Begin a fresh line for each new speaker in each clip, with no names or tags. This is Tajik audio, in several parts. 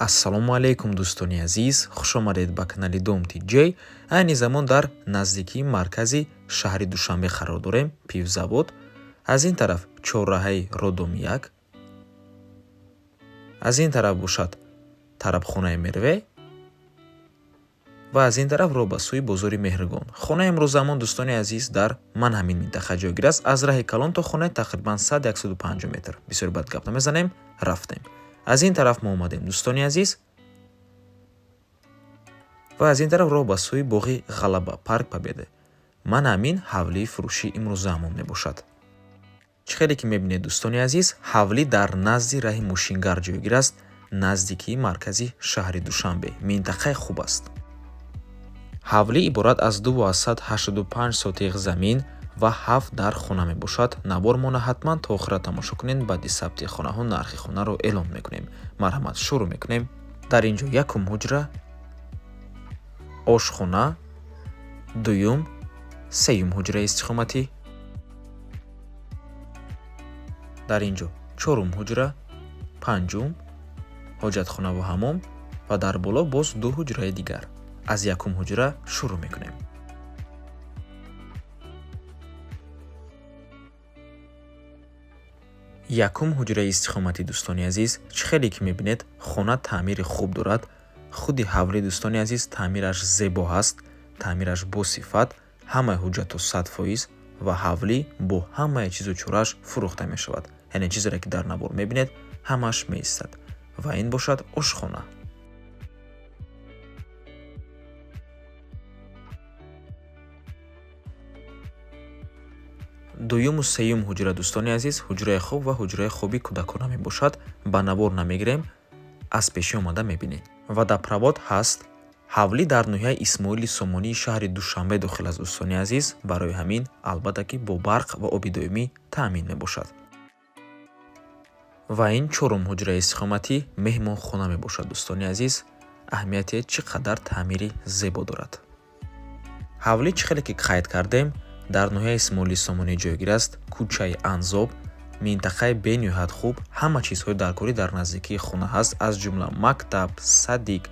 Ассалому алейкум дӯстони азиз, хушомадед ба канали Dom TJ. Айни замон дар наздикии маркази шаҳри Душанбе қарор дорем, пивзавод. Аз ин тараф чорраҳаи Родом 1, аз ин тараф бошад тарабхонаи Мерве ва аз ин тараф роҳ ба сӯи бозори Меҳригон. Хонаи имрӯзамон дӯстони азиз дар ман ҳамин минтақа ҷойгир аст. Аз раҳи калон то хона тақрибан 100-150 метр. Бисёр бад гап намезанем, рафтем. Аз ин тараф мо омадем дӯстони азиз ва аз ин тараф роҳ ба сӯи боғи Ғалаба, парк Победа. Ман ҳамин ҳавлии фурӯши имрӯзаамон мебошад. Чӣ хеле ки мебинед дӯстони азиз, ҳавлӣ дар назди раҳи Мошингар ҷойгир аст, наздикии маркази шаҳри Душанбе. Минтақаи хуб аст. ҳавлӣ иборат аз 285 сотиқ замин ва 7 дар хона мебошад. Набор мона ҳатман то охира тамошо кунед. Баъди сабти хонаҳо нархи хонаро эълон мекунем. Марҳамат, шурӯъ мекунем. Дар инҷо якум ҳуҷра, ошхона, дуюм, сеюм ҳуҷраи истиқоматӣ. дар инҷо чорум ҳуҷра, панҷум, ҳоҷатхона ва ҳаммом ва дар боло боз ду ҳуҷраи дигар. аз якум ҳуҷра шурӯъ мекунем. якум ҳуҷраи истиқоматӣ дӯстони азиз, чӣ хеле ки мебинед хона таъмири хуб дорад. худи ҳавлӣ дӯстони азиз таъмираш зебо ҳаст, таъмираш босифат, ҳамаи ҳуҷҷату 100% ва ҳавлӣ бо ҳамаи чизу чорааш фурӯхта мешавад. яъне чизере ки дар набор мебинед ҳамааш меистад. ва ин бошад ошхона. дуюму сеюм ҳуҷра дӯстони азиз, ҳуҷраи хоб ва ҳуҷраи хоби кӯдакона мебошад. ба набор намегирем, аз пеши омада мебинед. ва даправод ҳаст. ҳавлӣ дар ноҳияи Исмоили Сомонии шаҳри Душанбе дохил аст дӯстони азиз. Барои ҳамин албатта ки бо барқ ва оби доимӣ таъмин мебошад. ва ин чорум ҳуҷраи истиқоматӣ меҳмонхона мебошад дӯстони азиз. аҳамияте чӣ қадар таъмири зебо дорад. ҳавлӣ чӣ хеле ки қайд кардем дар ноҳияи Исмоили Сомонӣ ҷойгир аст. кӯчаи Анзоб, минтақаи бениҳоят хуб, ҳама чизҳои даркорӣ дар наздикии хона ҳаст, аз ҷумла мактаб, садик,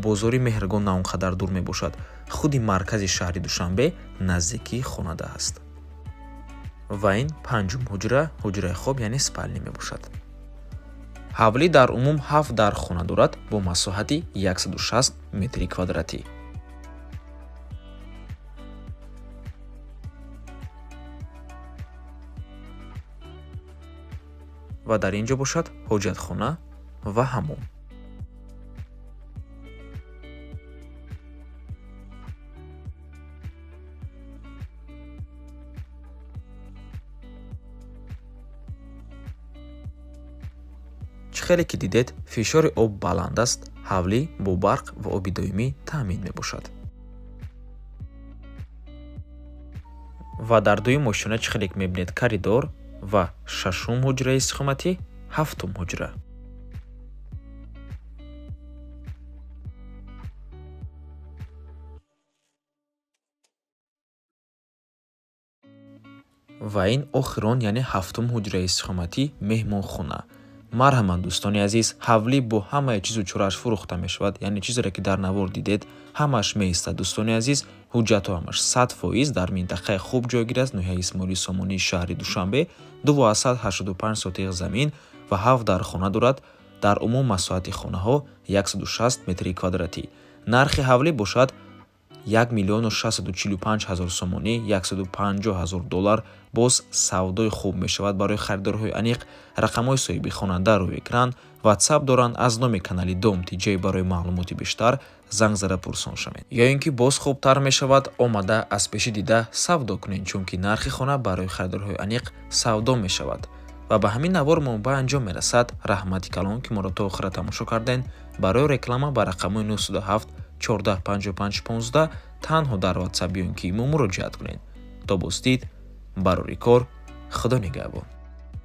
бозори Меҳригон на он қадар дур мебошад. худи маркази шаҳри Душанбе наздикии хонада ҳаст. ва ин панҷум ҳуҷра, ҳуҷраи хоб яъне спални мебошад. ҳавлӣ дар умум 7 дар хона дорад бо масоҳати 160 метри квадратӣ. ва дар инҷо бошад ҳоҷатхона ва ҳаммом. чӣ хеле ки дидед фишори об баланд аст. ҳавлӣ бо барқ ва оби доимӣ таъмин мебошад. ва дар дуюм ошина чӣ хеле ки мебинед коридор ва шашум ҳуҷраи истиқоматӣ, ҳафтум ҳуҷра. ва ин охир он яъне ҳафтум ҳуҷраи истиқоматӣ меҳмонхона. марҳамат дӯстони азиз, ҳавлӣ бо ҳамаи чизу чорааш фурӯхта мешавад, яъне чизере ки дар навор дидед ҳамааш меистад дӯстони азиз. ҳуҷҷату ҳамаш 100% дар минтақаи хуб ҷойгир аст. ноҳияи Исмоили Сомонии шаҳри Душанбе 285 сотиқ замин ва 7 дар хона дорад. дар умум масоҳати хонаҳо 160 метри квадратӣ. нархи ҳавлӣ бошад 1,645,000 сомонӣ, $150,000. боз савдои хуб мешавад барои харидорҳои аниқ. рақамҳои соҳиби хонанда рӯи экран. WhatsApp доранд. аз номи канали Dom TJ барои маълумоти бештар занг зада пурсон шавед. ё ин ки боз хубтар мешавад омада аз пеши дида савдо кунед, чунки нархи хона барои харидорҳои аниқ савдо мешавад. ва ба ҳамин навор мо ба анҷом мерасад. раҳмати калон ки моро то охира тамошо карден. барои реклама ба рақамҳои 907 14 55 15 танҳо дар WhatsApp ё ин ки имо муроҷиат кунед. то боздид, барори кор, худо нигаҳбон.